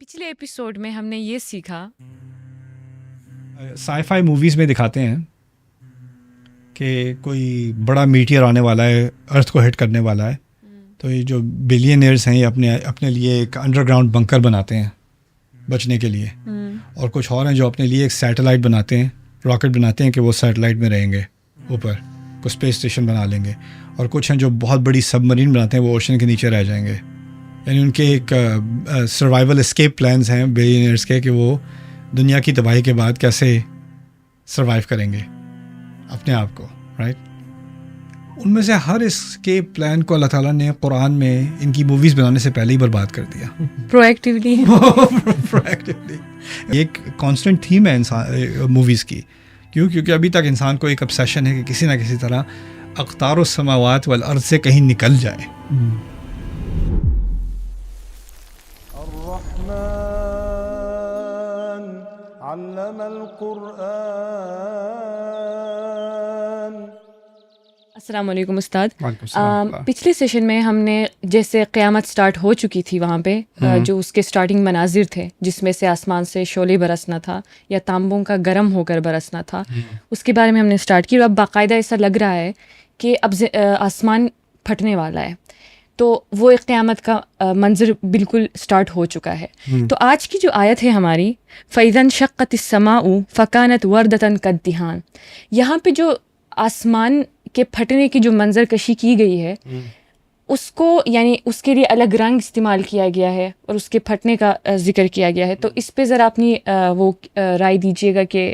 پچھلے ایپیسوڈ میں ہم نے یہ سیکھا سائی فائی موویز میں دکھاتے ہیں کہ کوئی بڑا میٹیئر آنے والا ہے، ارتھ کو ہٹ کرنے والا ہے، تو یہ جو بلینئرز ہیں یہ اپنے لیے ایک انڈر گراؤنڈ بنکر بناتے ہیں بچنے کے لیے، اور کچھ اور ہیں جو اپنے لیے ایک سیٹلائٹ بناتے ہیں، راکٹ بناتے ہیں کہ وہ سیٹلائٹ میں رہیں گے، اوپر کو اسپیس اسٹیشن بنا لیں گے، اور کچھ ہیں جو بہت بڑی سب مرین بناتے ہیں، وہ اوشن کے نیچے رہ جائیں گے. یعنی ان کے ایک سروائیول اسکیپ پلانز ہیں بلینئرز کے کہ وہ دنیا کی تباہی کے بعد کیسے سروائیو کریں گے اپنے آپ کو، رائٹ. ان میں سے ہر اسکیپ پلان کو اللہ تعالیٰ نے قرآن میں ان کی موویز بنانے سے پہلے ہی برباد کر دیا پرویکٹیولی. یہ ایک کانسٹنٹ تھیم ہے انسان موویز کی. کیوں؟ کیونکہ ابھی تک انسان کو ایک obsession ہے کہ کسی نہ کسی طرح اقطار السماوات والارض سے کہیں نکل جائے. علم القرآن. السلام علیکم استاد. وعلیکم السلام. پچھلے سیشن میں ہم نے جیسے قیامت سٹارٹ ہو چکی تھی وہاں پہ جو اس کے سٹارٹنگ مناظر تھے جس میں سے آسمان سے شعلے برسنا تھا یا تانبوں کا گرم ہو کر برسنا تھا، اس کے بارے میں ہم نے سٹارٹ کی. اور اب باقاعدہ ایسا لگ رہا ہے کہ اب آسمان پھٹنے والا ہے، تو وہ ایک قیامت کا منظر بالکل سٹارٹ ہو چکا ہے. تو آج کی جو آیت ہے ہماری فَإِذَا انشَقَّتِ السَّمَاءُ فَكَانَتْ وَرْدَةً كَالدِّهَانِ، یہاں پہ جو آسمان کے پھٹنے کی جو منظر کشی کی گئی ہے اس کو یعنی اس کے لیے الگ رنگ استعمال کیا گیا ہے اور اس کے پھٹنے کا ذکر کیا گیا ہے. تو اس پہ ذرا اپنی وہ رائے دیجیے گا کہ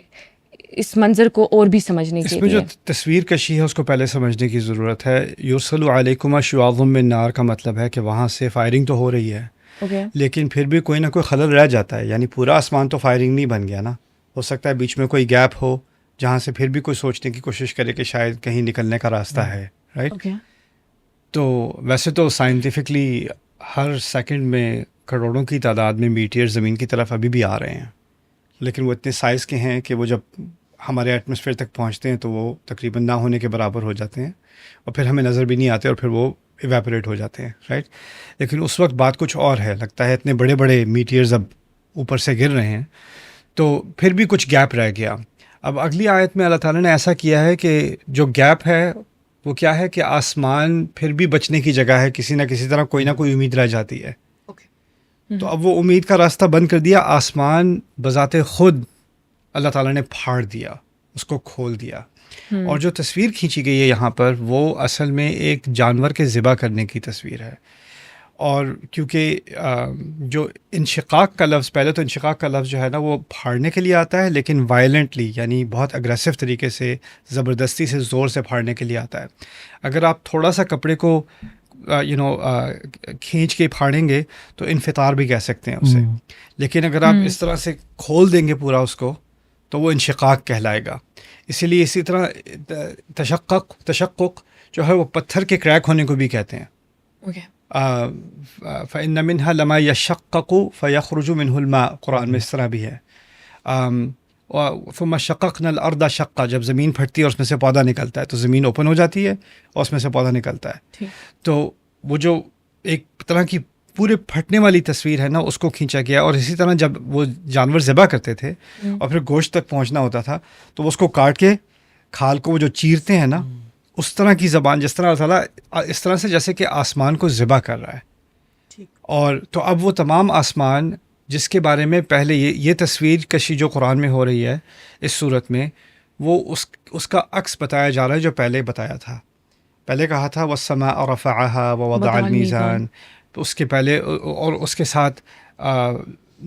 اس منظر کو اور بھی سمجھنے کے اس میں لیے. جو تصویر کشی ہے اس کو پہلے سمجھنے کی ضرورت ہے. یرسل علیکما شعاظ من نار کا مطلب ہے کہ وہاں سے فائرنگ تو ہو رہی ہے لیکن پھر بھی کوئی نہ کوئی خلل رہ جاتا ہے. یعنی پورا آسمان تو فائرنگ نہیں بن گیا نا، ہو سکتا ہے بیچ میں کوئی گیپ ہو جہاں سے پھر بھی کوئی سوچنے کی کوشش کرے کہ شاید کہیں نکلنے کا راستہ ہے، رائٹ. تو ویسے تو سائنٹیفکلی ہر سیکنڈ میں کروڑوں کی تعداد میں میٹیئر زمین کی طرف ابھی بھی آ رہے ہیں، لیکن وہ اتنے سائز کے ہیں کہ وہ جب ہمارے ایٹماسفیئر تک پہنچتے ہیں تو وہ تقریباً نہ ہونے کے برابر ہو جاتے ہیں اور پھر ہمیں نظر بھی نہیں آتے اور پھر وہ ایویپوریٹ ہو جاتے ہیں، رائٹ. لیکن اس وقت بات کچھ اور ہے. لگتا ہے اتنے بڑے بڑے میٹیئرز اب اوپر سے گر رہے ہیں تو پھر بھی کچھ گیپ رہ گیا. اب اگلی آیت میں اللہ تعالیٰ نے ایسا کیا ہے کہ جو گیپ ہے وہ کیا ہے کہ آسمان پھر بھی بچنے کی جگہ ہے، کسی نہ کسی طرح کوئی نہ کوئی امید رہ جاتی ہے. تو اب وہ امید کا راستہ بند کر دیا. آسمان بذات خود اللہ تعالیٰ نے پھاڑ دیا، اس کو کھول دیا. اور جو تصویر کھینچی گئی ہے یہاں پر وہ اصل میں ایک جانور کے ذبح کرنے کی تصویر ہے. اور کیونکہ جو انشقاق کا لفظ، پہلے تو انشقاق کا لفظ جو ہے نا وہ پھاڑنے کے لیے آتا ہے لیکن وائلنٹلی، یعنی بہت اگریسو طریقے سے، زبردستی سے، زور سے پھاڑنے کے لیے آتا ہے. اگر آپ تھوڑا سا کپڑے کو کھینچ کے پھاڑیں گے تو انفطار بھی کہہ سکتے ہیں اسے، لیکن اگر آپ اس طرح سے کھول دیں گے پورا اس کو تو وہ انشقاق کہلائے گا. اسی لیے اسی طرح تشقق جو ہے وہ پتھر کے کریک ہونے کو بھی کہتے ہیں. فَإِنَّ مِنْهَا لَمَا يَشَقَّقُ فَيَخْرُجُ مِنْهُ الْمَاءُ، قرآن میں اس طرح بھی ہے. ثُمَّ شَقَقْنَا الْأَرْضَ شَقًّا، جب زمین پھٹتی ہے اور اس میں سے پودا نکلتا ہے تو زمین اوپن ہو جاتی ہے اور اس میں سے پودا نکلتا ہے. تو وہ جو ایک طرح کی پورے پھٹنے والی تصویر ہے نا اس کو کھینچا گیا. اور اسی طرح جب وہ جانور ذبح کرتے تھے اور پھر گوشت تک پہنچنا ہوتا تھا تو اس کو کاٹ کے کھال کو وہ جو چیرتے ہیں نا، اس طرح کی زبان، جس طرح اللہ تعالیٰ اس طرح سے جیسے کہ آسمان کو ذبح کر رہا ہے. اور تو اب وہ تمام آسمان جس کے بارے میں پہلے یہ تصویر کشی جو قرآن میں ہو رہی ہے اس صورت میں، وہ اس کا عکس بتایا جا رہا ہے جو پہلے بتایا تھا. پہلے کہا تھا وَالسَّمَاءَ رَفَعَهَا وَوَضَعَ الْمِيزَانَ، تو اس کے پہلے اور اس کے ساتھ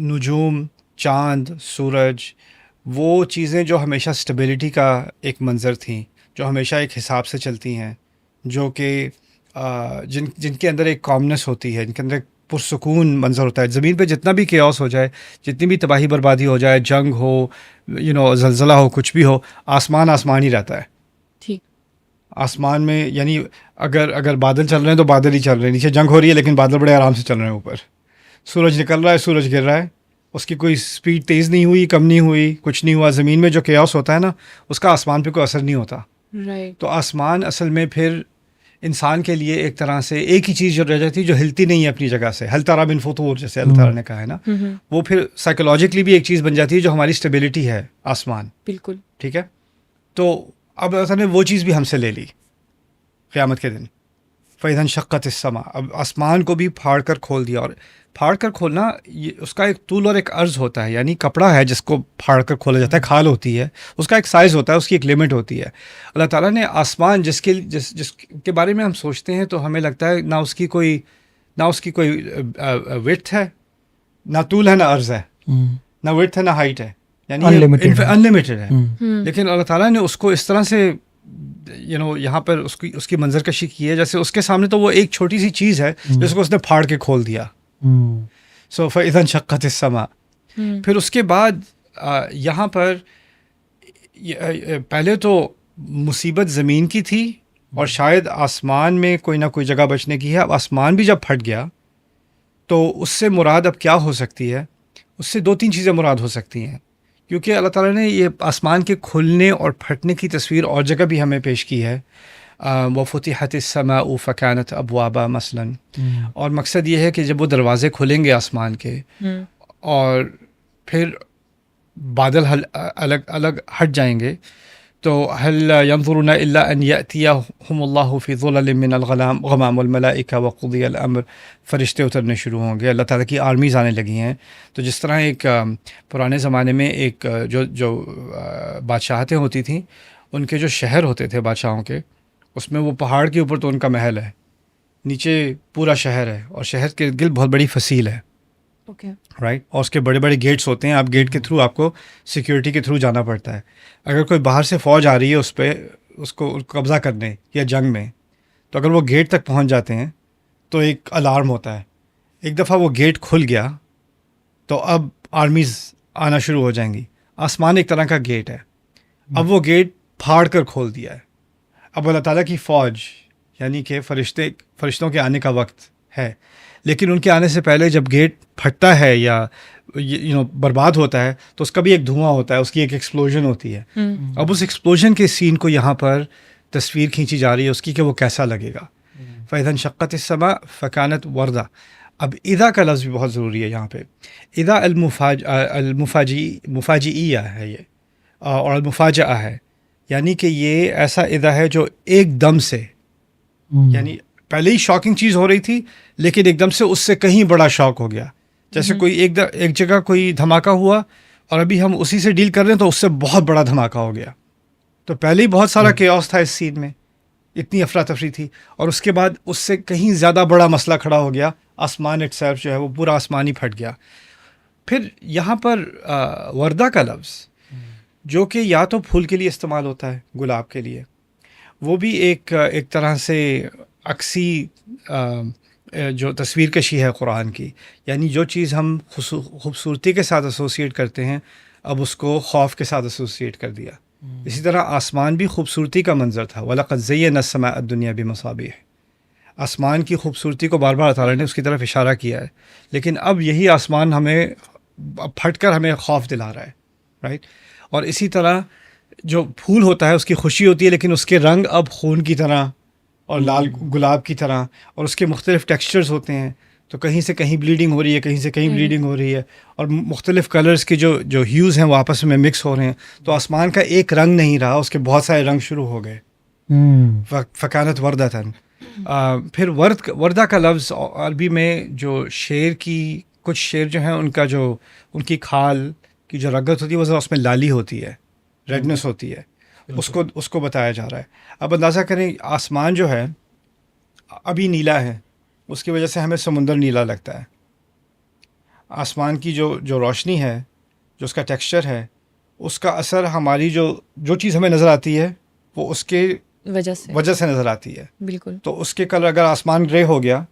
نجوم، چاند، سورج، وہ چیزیں جو ہمیشہ اسٹیبلٹی کا ایک منظر تھیں، جو ہمیشہ ایک حساب سے چلتی ہیں، جو کہ جن کے اندر ایک کامنس ہوتی ہے، جن کے اندر ایک پرسکون منظر ہوتا ہے. زمین پہ جتنا بھی کیوس ہو جائے، جتنی بھی تباہی بربادی ہو جائے، جنگ ہو، زلزلہ ہو، کچھ بھی ہو، آسمان ہی رہتا ہے. آسمان میں یعنی اگر بادل چل رہے ہیں تو بادل ہی چل رہے ہیں، نیچے جنگ ہو رہی ہے لیکن بادل بڑے آرام سے چل رہے ہیں. اوپر سورج نکل رہا ہے، سورج گر رہا ہے، اس کی کوئی سپیڈ تیز نہیں ہوئی، کم نہیں ہوئی، کچھ نہیں ہوا. زمین میں جو کیوس ہوتا ہے نا اس کا آسمان پہ کوئی اثر نہیں ہوتا. تو آسمان اصل میں پھر انسان کے لیے ایک طرح سے ایک ہی چیز جو رہ جاتی ہے جو ہلتی نہیں ہے اپنی جگہ سے، ہل ترا من فطور جیسے اللہ تعالیٰ نے کہا ہے نا، وہ پھر سائیکولوجیکلی بھی ایک چیز بن جاتی ہے جو ہماری اسٹیبلٹی ہے، آسمان. بالکل ٹھیک ہے. تو اب اللہ تعالیٰ نے وہ چیز بھی ہم سے لے لی قیامت کے دن. فَإِذَا انشَقَّتِ السَّمَاءُ، اب آسمان کو بھی پھاڑ کر کھول دیا. اور پھاڑ کر کھولنا یہ اس کا ایک طول اور ایک عرض ہوتا ہے، یعنی کپڑا ہے جس کو پھاڑ کر کھولا جاتا ہے، کھال ہوتی ہے، اس کا ایک سائز ہوتا ہے، اس کی ایک لمٹ ہوتی ہے. اللہ تعالیٰ نے آسمان جس کے بارے میں ہم سوچتے ہیں تو ہمیں لگتا ہے نہ اس کی کوئی وڈتھ ہے، نہ طول ہے، نہ عرض ہے، نہ وڈتھ ہے، نہ ہائٹ ہے، یعنی انلمیٹڈ ہے. لیکن اللہ تعالیٰ نے اس کو اس طرح سے یہاں پر اس کی منظر کشی کی ہے جیسے اس کے سامنے تو وہ ایک چھوٹی سی چیز ہے جس کو اس نے پھاڑ کے کھول دیا. سو فَإِذَا انشَقَّتِ السَّمَاءُ. پھر اس کے بعد یہاں پر پہلے تو مصیبت زمین کی تھی اور شاید آسمان میں کوئی نہ کوئی جگہ بچنے کی ہے. اب آسمان بھی جب پھٹ گیا تو اس سے مراد اب کیا ہو سکتی ہے؟ اس سے 2-3 چیزیں مراد ہو سکتی ہیں، کیونکہ اللہ تعالیٰ نے یہ آسمان کے کھلنے اور پھٹنے کی تصویر اور جگہ بھی ہمیں پیش کی ہے. وَفُتِحَتِ السَّمَاءُ فَكَانَتْ أَبْوَابًا مثلاً. اور مقصد یہ ہے کہ جب وہ دروازے کھلیں گے آسمان کے اور پھر بادل الگ الگ ہٹ جائیں گے تو هل ينظرون الا ان ياتيهم الله في ظلل من الغمام والملائكه وقضي الامر. فرشتے اترنے شروع ہوں گے، اللہ تعالیٰ کی آرمیز آنے لگی ہیں. تو جس طرح ایک پرانے زمانے میں ایک جو بادشاہتیں ہوتی تھیں ان کے جو شہر ہوتے تھے بادشاہوں کے، اس میں وہ پہاڑ کے اوپر تو ان کا محل ہے، نیچے پورا شہر ہے اور شہر کے گرد بہت بڑی فصیل ہے. رائٹ. اور اس کے بڑے بڑے گیٹس ہوتے ہیں، آپ گیٹ کے تھرو آپ کو سیکیورٹی کے تھرو جانا پڑتا ہے. اگر کوئی باہر سے فوج آ رہی ہے اس پہ اس کو قبضہ کرنے یا جنگ میں، تو اگر وہ گیٹ تک پہنچ جاتے ہیں تو ایک الارم ہوتا ہے. ایک دفعہ وہ گیٹ کھل گیا تو اب آرمیز آنا شروع ہو جائیں گی. آسمان ایک طرح کا گیٹ ہے، اب وہ گیٹ پھاڑ کر کھول دیا ہے. اب اللہ تعالیٰ کی فوج یعنی کہ فرشتوں کے آنے کا وقت ہے، لیکن ان کے آنے سے پہلے جب گیٹ پھٹتا ہے یا برباد ہوتا ہے تو اس کا بھی ایک دھواں ہوتا ہے، اس کی ایک ایکسپلوژن ہوتی ہے. اب اس ایکسپلوژن کے سین کو یہاں پر تصویر کھینچی جا رہی ہے اس کی کہ وہ کیسا لگے گا. فَإِذَا انشَقَّتِ السَّمَاءُ فَكَانَتْ وَرْدًا. اب اذا کا لفظ بھی بہت ضروری ہے یہاں پہ. اذا المفاجئیہ ہے یہ اور المفاجأہ ہے، یعنی کہ یہ ایسا اذا ہے جو ایک دم سے، یعنی پہلے ہی شاکنگ چیز ہو رہی تھی لیکن ایک دم سے اس سے کہیں بڑا شاک ہو گیا. جیسے کوئی ایک جگہ کوئی دھماکہ ہوا اور ابھی ہم اسی سے ڈیل کر رہے ہیں تو اس سے بہت بڑا دھماکہ ہو گیا. تو پہلے ہی بہت سارا کیوس تھا اس سین میں، اتنی افراتفری تھی، اور اس کے بعد اس سے کہیں زیادہ بڑا مسئلہ کھڑا ہو گیا. آسمان اٹ سیلف جو ہے وہ پورا آسمان ہی پھٹ گیا. پھر یہاں پر وردہ کا لفظ جو کہ یا تو پھول کے لیے استعمال ہوتا ہے، گلاب کے لیے، وہ بھی ایک طرح سے عکسی جو تصویر کشی ہے قرآن کی. یعنی جو چیز ہم خوبصورتی کے ساتھ ایسوسیٹ کرتے ہیں اب اس کو خوف کے ساتھ ایسوسیٹ کر دیا. اسی طرح آسمان بھی خوبصورتی کا منظر تھا. وَلَقَدْ زَيَّنَا السَّمَاءَ الدُّنْيَا بِمَصَابِيحَ. آسمان کی خوبصورتی کو بار بار اللہ تعالیٰ نے اس کی طرف اشارہ کیا ہے، لیکن اب یہی آسمان ہمیں پھٹ کر ہمیں خوف دلا رہا ہے. رائٹ. اور اسی طرح جو پھول ہوتا ہے اس کی خوشی ہوتی ہے لیکن اس کے رنگ اب خون کی طرح اور لال گلاب کی طرح، اور اس کے مختلف ٹیکسچرز ہوتے ہیں. تو کہیں سے کہیں بلیڈنگ ہو رہی ہے، کہیں سے کہیں بلیڈنگ ہو رہی ہے، اور مختلف کلرز کے جو ہیوز ہیں وہ آپس میں مکس ہو رہے ہیں. تو آسمان کا ایک رنگ نہیں رہا، اس کے بہت سارے رنگ شروع ہو گئے. فکانت وردتاً. پھر وردہ کا لفظ عربی میں جو شیر کی کچھ شیر جو ہیں ان کی کھال کی جو رگت ہوتی ہے وہ اس میں لالی ہوتی ہے، ریڈنس ہوتی ہے، اس کو بتایا جا رہا ہے. اب اندازہ کریں آسمان جو ہے ابھی نیلا ہے، اس کی وجہ سے ہمیں سمندر نیلا لگتا ہے. آسمان کی جو روشنی ہے، جو اس کا ٹیکسچر ہے، اس کا اثر ہماری جو چیز ہمیں نظر آتی ہے وہ اس کے وجہ سے نظر آتی ہے. بالکل. تو اس کے کلر اگر آسمان گرے ہو گیا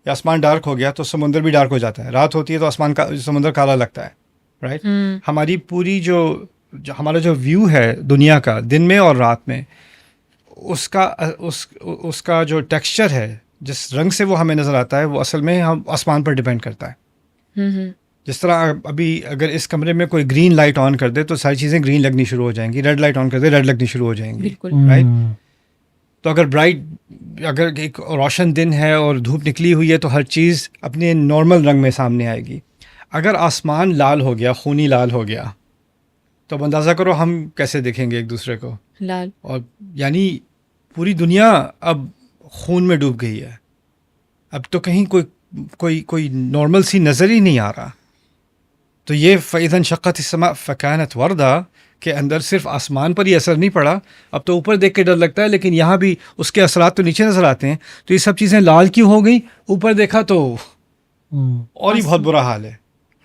یا آسمان ڈارک ہو گیا تو سمندر بھی ڈارک ہو جاتا ہے. رات ہوتی ہے تو سمندر کالا لگتا ہے. رائٹ. ہماری پوری ہمارا جو ویو ہے دنیا کا دن میں اور رات میں، اس کا جو ٹیکسچر ہے، جس رنگ سے وہ ہمیں نظر آتا ہے، وہ اصل میں ہم آسمان پر ڈیپینڈ کرتا ہے. جس طرح ابھی اگر اس کمرے میں کوئی گرین لائٹ آن کر دے تو ساری چیزیں گرین لگنی شروع ہو جائیں گی، ریڈ لائٹ آن کر دے ریڈ لگنی شروع ہو جائیں گی. بالکل. رائٹ. تو اگر ایک روشن دن ہے اور دھوپ نکلی ہوئی ہے تو ہر چیز اپنے نارمل رنگ میں سامنے آئے گی. اگر آسمان لال ہو گیا, خونی لال ہو گیا, تو اب اندازہ کرو ہم کیسے دیکھیں گے ایک دوسرے کو. لال. اور یعنی پوری دنیا اب خون میں ڈوب گئی ہے. اب تو کہیں کوئی نارمل سی نظر ہی نہیں آ رہا. تو یہ فَإِذَا انشَقَّتِ السَّمَاءُ فَكَانَتْ وَرْدًا کہ اندر صرف آسمان پر ہی اثر نہیں پڑا, اب تو اوپر دیکھ کے ڈر لگتا ہے, لیکن یہاں بھی اس کے اثرات تو نیچے نظر آتے ہیں. تو یہ سب چیزیں لال کیوں ہو گئی؟ اوپر دیکھا تو اور ہی بہت برا حال ہے.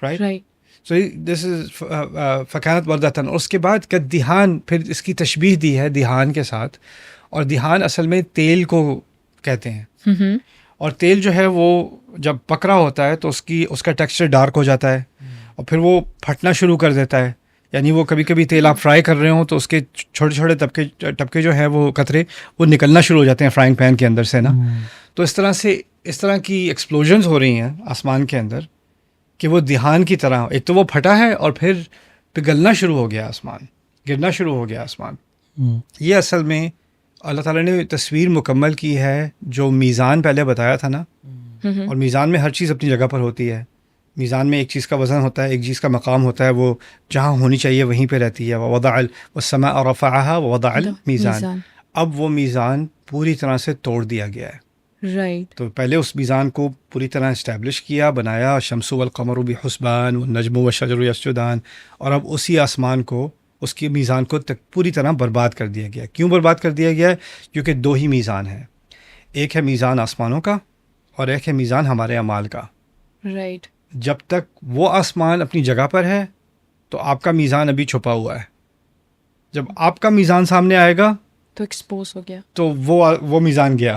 رائٹ. سو دس از فَكَانَتْ وَرْدَةً. اور اس کے بعد کدھان, پھر اس کی تشبیہ دی ہے دھان کے ساتھ. اور دھان اصل میں تیل کو کہتے ہیں. اور تیل جو ہے وہ جب پکڑا ہوتا ہے تو اس کا ٹیکسچر ڈارک ہو جاتا ہے اور پھر وہ پھٹنا شروع کر دیتا ہے. یعنی وہ کبھی کبھی تیل آپ فرائی کر رہے ہوں تو اس کے چھوٹے چھوٹے ٹپکے جو ہیں وہ قطرے وہ نکلنا شروع ہو جاتے ہیں فرائنگ پین کے اندر سے نا. تو اس طرح کی ایکسپلوژنز ہو رہی ہیں آسمان کے اندر کہ وہ دھان کی طرح, ایک تو وہ پھٹا ہے اور پھر پگھلنا شروع ہو گیا آسمان, گرنا شروع ہو گیا آسمان. یہ اصل میں اللہ تعالیٰ نے تصویر مکمل کی ہے جو میزان پہلے بتایا تھا نا. اور میزان میں ہر چیز اپنی جگہ پر ہوتی ہے. میزان میں ایک چیز کا وزن ہوتا ہے, ایک چیز کا مقام ہوتا ہے, وہ جہاں ہونی چاہیے وہیں پہ رہتی ہے. وَوَضَعَ وَالسَّمَاءَ رَفَعَهَا وَوَضَعَ الْمِيزَانَ. اب وہ میزان پوری طرح سے توڑ دیا گیا ہے. رائٹ. تو پہلے اس میزان کو پوری طرح اسٹیبلش کیا, بنایا, الشمس والقمر بحسبان والنجم والشجر یسجدان. اور اب اسی آسمان کو, اس کی میزان کو پوری طرح برباد کر دیا گیا. کیوں برباد کر دیا گیا ہے؟ کیونکہ دو ہی میزان ہیں, ایک ہے میزان آسمانوں کا اور ایک ہے میزان ہمارے اعمال کا. رائٹ. جب تک وہ آسمان اپنی جگہ پر ہے تو آپ کا میزان ابھی چھپا ہوا ہے. جب آپ کا میزان سامنے آئے گا تو ایکسپوز ہو گیا, تو وہ میزان گیا.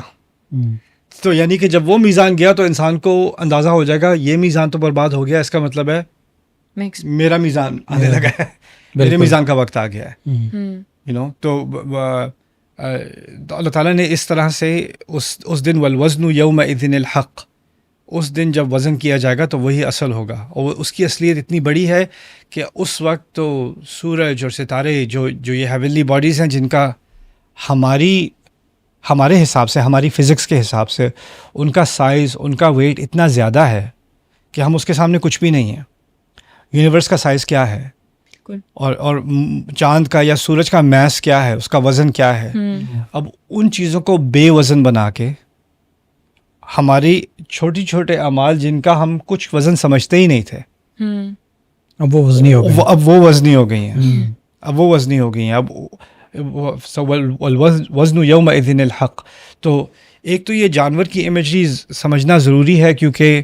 تو یعنی کہ جب وہ میزان گیا تو انسان کو اندازہ ہو جائے گا یہ میزان تو برباد ہو گیا, اس کا مطلب ہے میرا میزان آنے لگا ہے, میرے میزان کا وقت آ گیا ہے. تو اللہ تعالیٰ نے اس طرح سے اس دن والوزن یومئذ الحق, اس دن جب وزن کیا جائے گا تو وہی اصل ہوگا. اور اس کی اصلیت اتنی بڑی ہے کہ اس وقت تو سورج اور ستارے جو یہ ہیونلی باڈیز ہیں جن کا ہمارے حساب سے, ہماری فزکس کے حساب سے ان کا سائز, ان کا ویٹ اتنا زیادہ ہے کہ ہم اس کے سامنے کچھ بھی نہیں ہیں. یونیورس کا سائز کیا ہے, اور چاند کا یا سورج کا میس کیا ہے, اس کا وزن کیا ہے. اب ان چیزوں کو بے وزن بنا کے ہماری چھوٹے اعمال جن کا ہم کچھ وزن سمجھتے ہی نہیں تھے, اب وہ وزنی ہو گئی, اب وہ وزنی ہو گئی ہیں. اب وہ وزنی ہو گئی ہیں. اب والوزن یومئذ الحق. تو ایک تو یہ جانور کی امیجری سمجھنا ضروری ہے کیونکہ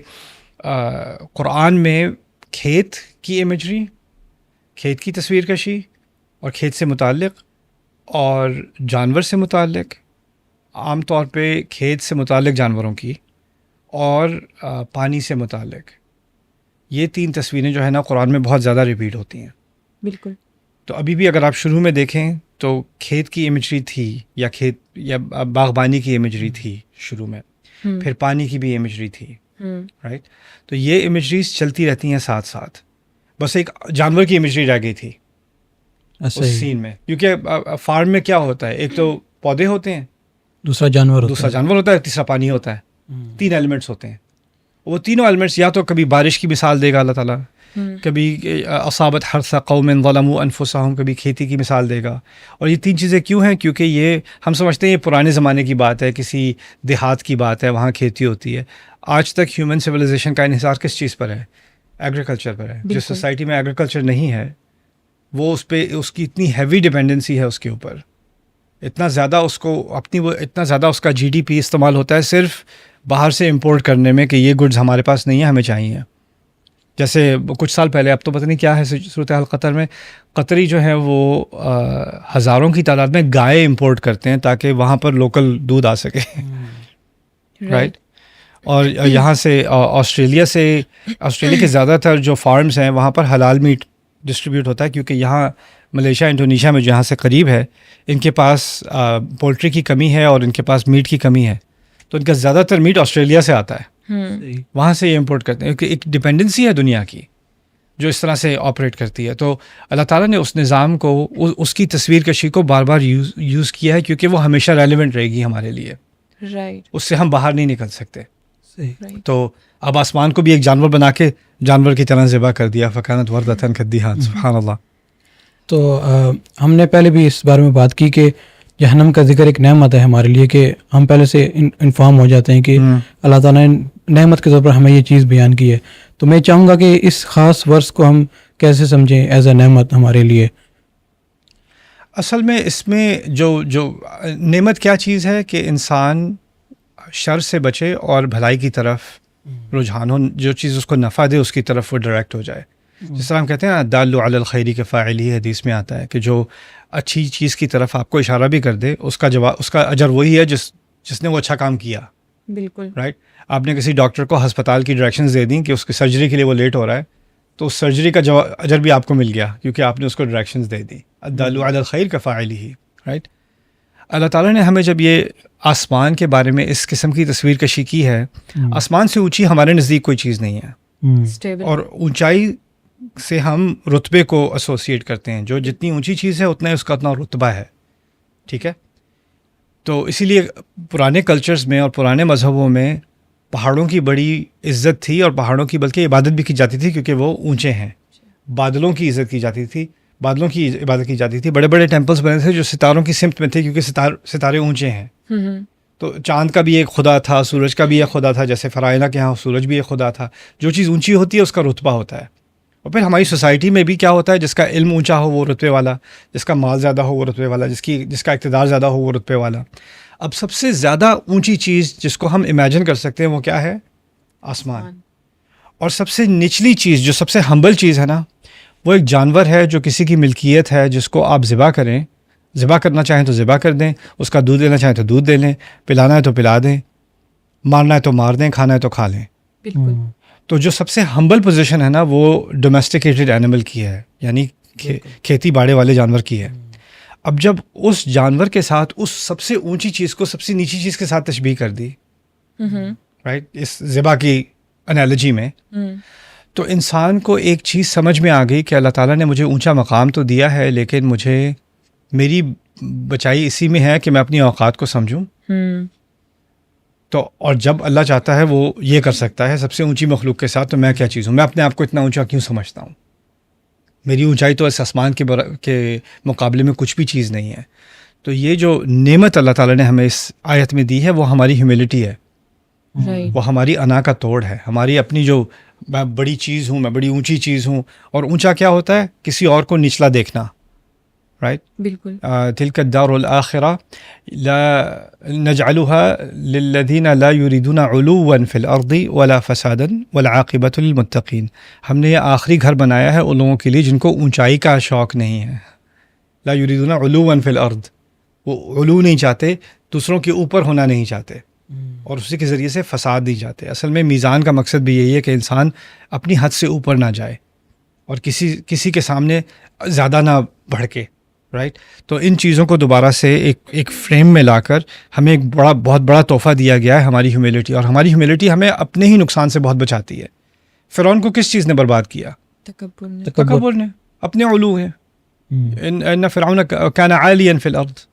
قرآن میں کھیت کی امیجری, کھیت کی تصویر کشی اور کھیت سے متعلق اور جانور سے متعلق, عام طور پہ کھیت سے متعلق جانوروں کی اور پانی سے متعلق, یہ تین تصویریں جو ہے نا قرآن میں بہت زیادہ ریپیٹ ہوتی ہیں. بالکل. تو ابھی بھی اگر آپ شروع میں دیکھیں تو کھیت کی امیجری تھی یا باغبانی کی امیجری تھی شروع میں, پھر پانی کی بھی امیجری تھی. رائٹ. تو یہ امیجریز چلتی رہتی ہیں ساتھ ساتھ. بس ایک جانور کی امیجری رہ گئی تھی اس سین میں, کیونکہ فارم میں کیا ہوتا ہے, ایک تو پودے ہوتے ہیں, دوسرا جانور ہوتا ہے, تیسرا پانی ہوتا ہے. 3 ایلیمنٹس ہوتے ہیں. وہ تینوں ایلیمنٹس یا تو کبھی بارش کی مثال دے گا اللہ تعالیٰ, کبھی اصابت حرث قوم ظلموا انفسہم, کبھی کھیتی کی مثال دے گا. اور یہ 3 چیزیں کیوں ہیں؟ کیونکہ یہ ہم سمجھتے ہیں یہ پرانے زمانے کی بات ہے, کسی دیہات کی بات ہے, وہاں کھیتی ہوتی ہے. آج تک ہیومن سویلائزیشن کا انحصار کس چیز پر ہے؟ ایگریکلچر پر ہے. جس سوسائٹی میں ایگریکلچر نہیں ہے وہ اس کی اتنی ہیوی ڈپینڈنسی ہے اس کے اوپر, اتنا زیادہ اس کا جی ڈی پی استعمال ہوتا ہے صرف باہر سے امپورٹ کرنے میں کہ یہ گڈز ہمارے پاس نہیں ہیں, ہمیں چاہیے. جیسے کچھ سال پہلے, اب تو پتہ نہیں کیا ہے صورتحال قطر میں, قطری جو ہیں وہ ہزاروں کی تعداد میں گائے امپورٹ کرتے ہیں تاکہ وہاں پر لوکل دودھ آ سکے. رائٹ. اور یہاں سے آسٹریلیا کے زیادہ تر جو فارمز ہیں وہاں پر حلال میٹ ڈسٹریبیوٹ ہوتا ہے, کیونکہ یہاں ملیشیا, انڈونیشیا میں جہاں سے قریب ہے, ان کے پاس پولٹری کی کمی ہے اور ان کے پاس میٹ کی کمی ہے, تو ان کا زیادہ تر میٹ آسٹریلیا سے آتا ہے. وہاں سے یہ امپورٹ کرتے ہیں. ایک ڈپینڈنسی ہے دنیا کی. جو اس طرح سے آپریٹ کرتی ہے. تو اللہ تعالیٰ نے اس نظام کو, اس کی تصویر کشی کو بار بار یوز کیا ہے کیونکہ وہ ہمیشہ ریلیونٹ رہے گی ہمارے لیے. رائٹ. اس سے ہم باہر نہیں نکل سکتے. صحیح. تو اب آسمان کو بھی ایک جانور بنا کے جانور کی طرح ذبح کر دیا. فکانت وردۃ کالدہان. سبحان اللہ. تو ہم نے پہلے بھی اس بارے میں بات کی کہ جہنم کا ذکر ایک نعمت ہے ہمارے لیے, کہ ہم پہلے سے انفارم ہو جاتے ہیں کہ اللہ تعالیٰ نے نعمت کے طور پر ہمیں یہ چیز بیان کی ہے. تو میں چاہوں گا کہ اس خاص ورس کو ہم کیسے سمجھیں ایز اے نعمت ہمارے لیے. اصل میں اس میں جو نعمت کیا چیز ہے کہ انسان شر سے بچے اور بھلائی کی طرف رجحان ہو, جو چیز اس کو نفع دے اس کی طرف وہ ڈائریکٹ ہو جائے. جس طرح ہم کہتے ہیں نا دال علی الخیر کے فاعل ہی, حدیث میں آتا ہے کہ جو اچھی چیز کی طرف آپ کو اشارہ بھی کر دے اس کا اجر وہی ہے جس نے وہ اچھا کام کیا. بالکل رائٹ. آپ نے کسی ڈاکٹر کو ہسپتال کی ڈائریکشنز دے دیں کہ اس کی سرجری کے لیے وہ لیٹ ہو رہا ہے, تو اس سرجری کا اجر بھی آپ کو مل گیا کیونکہ آپ نے اس کو ڈائریکشنز دے دی. الدال علی الخیر کا فاعل ہی. رائٹ. اللہ تعالیٰ نے ہمیں جب یہ آسمان کے بارے میں اس قسم کی تصویر کشی کی ہے, آسمان سے اونچی ہمارے نزدیک کوئی چیز نہیں ہے, اور اونچائی سے ہم رتبے کو ایسوسیٹ کرتے ہیں. جو جتنی اونچی چیز ہے اتنا اس کا اتنا رتبہ ہے. ٹھیک ہے. تو اسی لیے پرانے کلچرز میں اور پرانے مذہبوں میں پہاڑوں کی بڑی عزت تھی, اور پہاڑوں کی بلکہ عبادت بھی کی جاتی تھی کیونکہ وہ اونچے ہیں. بادلوں کی عزت کی جاتی تھی, بادلوں کی عبادت کی جاتی تھی. بڑے بڑے ٹیمپلز بنے تھے جو ستاروں کی سمت میں تھے کیونکہ ستارے اونچے ہیں. تو چاند کا بھی ایک خدا تھا, سورج کا بھی ایک خدا تھا, جیسے فرائضہ کے ہاں سورج بھی ایک خدا تھا. جو چیز اونچی ہوتی ہے اس کا رتبہ ہوتا ہے. اور پھر ہماری سوسائٹی میں بھی کیا ہوتا ہے, جس کا علم اونچا ہو وہ رتبے والا, جس کا مال زیادہ ہو وہ رتبے والا, جس کا اقتدار زیادہ ہو وہ رتبے والا. اب سب سے زیادہ اونچی چیز جس کو ہم امیجن کر سکتے ہیں وہ کیا ہے؟ آسمان. اور سب سے نچلی چیز جو سب سے ہمبل چیز ہے نا, وہ ایک جانور ہے جو کسی کی ملکیت ہے, جس کو آپ ذبح کریں, ذبح کرنا چاہیں تو ذبح کر دیں, اس کا دودھ لینا چاہیں تو دودھ دے لیں, پلانا ہے تو پلا دیں, مارنا ہے تو مار دیں, کھانا ہے تو کھا لیں. بالکل. تو جو سب سے ہمبل پوزیشن ہے نا وہ ڈومیسٹیکیٹڈ اینیمل کی ہے, یعنی کھیتی باڑے والے جانور کی ہے. اب جب اس جانور کے ساتھ اس سب سے اونچی چیز کو سب سے نیچی چیز کے ساتھ تشبیہ کر دی, رائٹ, اس ذبح کی انالوجی میں, تو انسان کو ایک چیز سمجھ میں آ گئی کہ اللہ تعالیٰ نے مجھے اونچا مقام تو دیا ہے, لیکن مجھے میری بچائی اسی میں ہے کہ میں اپنی اوقات کو سمجھوں. تو اور جب اللہ چاہتا ہے وہ یہ کر سکتا ہے سب سے اونچی مخلوق کے ساتھ, تو میں کیا چیز ہوں؟ میں اپنے آپ کو اتنا اونچا کیوں سمجھتا ہوں؟ میری اونچائی تو اس آسمان کے مقابلے میں کچھ بھی چیز نہیں ہے. تو یہ جو نعمت اللہ تعالیٰ نے ہمیں اس آیت میں دی ہے وہ ہماری ہیوملٹی ہے, وہ ہماری انا کا توڑ ہے, ہماری اپنی جو میں بڑی چیز ہوں, میں بڑی اونچی چیز ہوں. اور اونچا کیا ہوتا ہے؟ کسی اور کو نچلا دیکھنا. رائٹ. بالکل. تلک الدار الآخرہ لا نجعلها للذین لا یریدون علوا فی الارض ولا فسادا والعاقبۃ للمتقین. ہم نے یہ آخری گھر بنایا ہے ان لوگوں کے لیے جن کو اونچائی کا شوق نہیں ہے. لا یریدون علوا فی الارض, وہ علو نہیں چاہتے, دوسروں کے اوپر ہونا نہیں چاہتے, اور اسی کے ذریعے سے فساد نہیں چاہتے. اصل میں میزان کا مقصد بھی یہی ہے کہ انسان اپنی حد سے اوپر نہ جائے اور کسی کے سامنے زیادہ نہ بھڑکے. رائٹ. تو ان چیزوں کو دوبارہ سے ایک فریم میں لا کر ہمیں ایک بہت بڑا تحفہ دیا گیا ہے, ہماری ہیوملٹی. اور ہماری ہیوملٹی ہمیں اپنے ہی نقصان سے بہت بچاتی ہے. فرعون کو کس چیز نے برباد کیا؟ تکبر نے, اپنے علو ہے. ان فرعون کان عالیا فی الارض,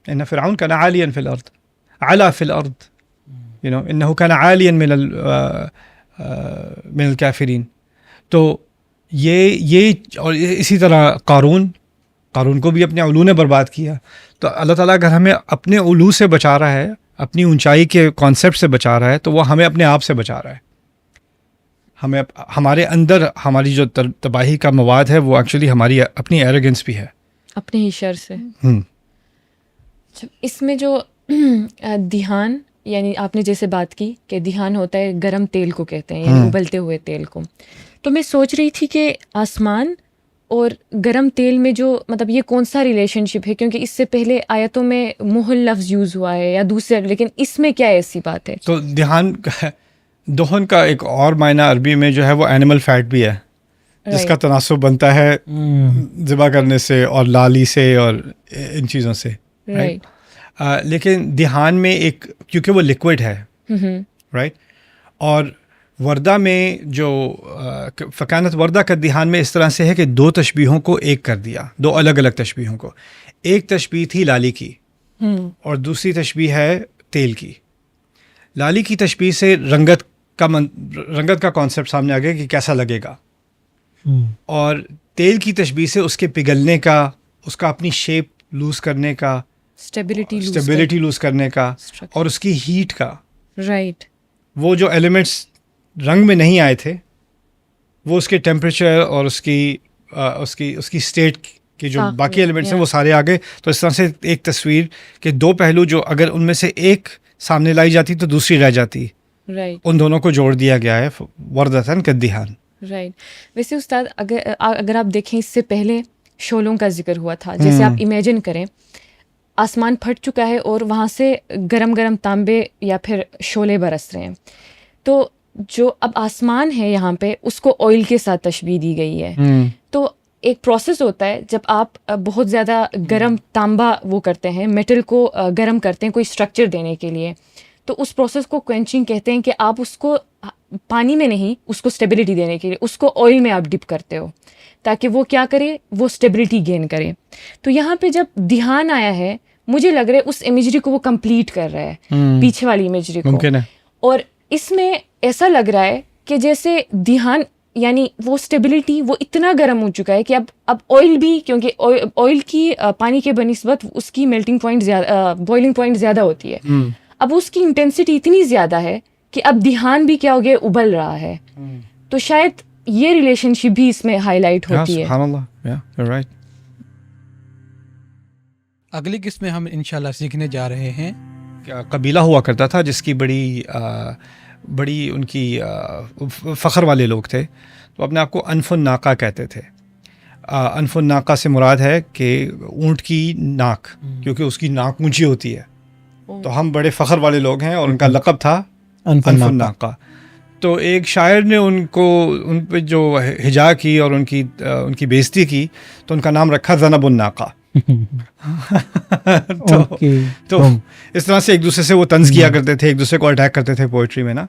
ان فرعون کان عالیا فی الارض, علا فی الارض, انه کان عالیا من الکافرین. تو یہ اور اسی طرح قارون کو بھی اپنے علو نے برباد کیا. تو اللہ تعالیٰ اگر ہمیں اپنے علو سے بچا رہا ہے, اپنی اونچائی کے کانسیپٹ سے بچا رہا ہے, تو وہ ہمیں اپنے آپ سے بچا رہا ہے. ہمیں ہمارے اندر ہماری جو تباہی کا مواد ہے وہ ایکچولی ہماری اپنی ایروگنس بھی ہے, اپنے ہی شر سے. اس میں جو دھیان, یعنی آپ نے جیسے بات کی کہ دھیان ہوتا ہے گرم تیل کو کہتے ہیں, یعنی ابلتے ہوئے تیل کو. تو میں سوچ رہی تھی کہ آسمان اور گرم تیل میں جو مطلب یہ کون سا ریلیشن شپ ہے, کیونکہ اس سے پہلے آیتوں میں محل لفظ یوز ہوا ہے یا دوسرے, لیکن اس میں کیا ایسی بات ہے؟ تو دہن کا ایک اور معنی عربی میں جو ہے وہ اینیمل فیٹ بھی ہے, جس کا تناسب بنتا ہے ذبح کرنے سے اور لالی سے اور ان چیزوں سے. رائٹ. لیکن دھیان میں ایک, کیونکہ وہ لیکوڈ ہے, رائٹ, اور وردہ میں جو فکانت وردہ کا دھیان میں اس طرح سے ہے کہ دو تشبیہوں کو ایک کر دیا، دو الگ الگ تشبیہوں کو. ایک تشبیہ تھی لالی کی اور دوسری تشبیہ ہے تیل کی. لالی کی تشبیہ سے رنگت کا کانسیپٹ سامنے آ گیا کہ کیسا لگے گا، اور تیل کی تشبیہ سے اس کے پگھلنے کا، اس کا اپنی شیپ لوز کرنے کا، اسٹیبلٹی لوز کرنے کا، اور اس کی ہیٹ کا. رائٹ. وہ جو ایلیمنٹس رنگ میں نہیں آئے تھے وہ اس کے ٹیمپریچر اور اس کی اسٹیٹ کے جو باقی ایلیمنٹس ہیں وہ سارے آ گئے. تو اس طرح سے ایک تصویر کے دو پہلو، جو اگر ان میں سے ایک سامنے لائی جاتی تو دوسری رہ جاتی، ان دونوں کو جوڑ دیا گیا ہے وردتاً کالدہان. رائٹ. ویسے استاد اگر آپ دیکھیں اس سے پہلے شعلوں کا ذکر ہوا تھا. جیسے آپ امیجن کریں آسمان پھٹ چکا ہے اور وہاں سے گرم گرم تانبے یا پھر شعلے برس رہے ہیں، تو جو اب آسمان ہے یہاں پہ اس کو آئل کے ساتھ تشبیہ دی گئی ہے. تو ایک پروسیس ہوتا ہے جب آپ بہت زیادہ گرم تانبا وہ کرتے ہیں، میٹل کو گرم کرتے ہیں کوئی اسٹرکچر دینے کے لیے، تو اس پروسیس کو کوئنچنگ کہتے ہیں، کہ آپ اس کو پانی میں نہیں، اس کو اسٹیبلٹی دینے کے لیے اس کو آئل میں آپ ڈپ کرتے ہو تاکہ وہ کیا کرے، وہ اسٹیبلٹی گین کرے. تو یہاں پہ جب دھیان آیا ہے، مجھے لگ رہا ہے اس امیجری کو وہ کمپلیٹ کر رہا ہے، پیچھے والی امیجری کو. اور اس میں ایسا لگ رہا ہے کہ جیسے دھیان، یعنی وہ اسٹیبلٹی وہ اتنا گرم ہو چکا ہے کہ اب آئل بھی، کیونکہ آئل کی پانی کے بنسبت اس کی میلٹنگ پوائنٹ زیادہ، بوائلنگ پوائنٹ زیادہ ہوتی ہے، اب اس کی انٹینسٹی اتنی زیادہ ہے کہ اب دھیان بھی کیا ہو گیا، ابل رہا ہے. تو شاید یہ ریلیشن شپ بھی اس میں ہائی لائٹ ہوتی ہے. سبحان اللہ. اگلی قسط میں ہم انشاءاللہ سیکھنے جا رہے ہیں. قبیلہ ہوا کرتا تھا جس کی بڑی ان کی فخر والے لوگ تھے، تو اپنے آپ کو انف الناقہ کہتے تھے. انف الناقہ سے مراد ہے کہ اونٹ کی ناک، کیونکہ اس کی ناک اونچی ہوتی ہے، تو ہم بڑے فخر والے لوگ ہیں، اور ان کا لقب تھا انف الناقہ. تو ایک شاعر نے ان پہ جو ہجا کی اور ان کی بےزتی کی، تو ان کا نام رکھا ذنب الناقہ. تو اس طرح سے ایک دوسرے سے وہ طنز کیا کرتے تھے، ایک دوسرے کو اٹیک کرتے تھے پوئٹری میں نا.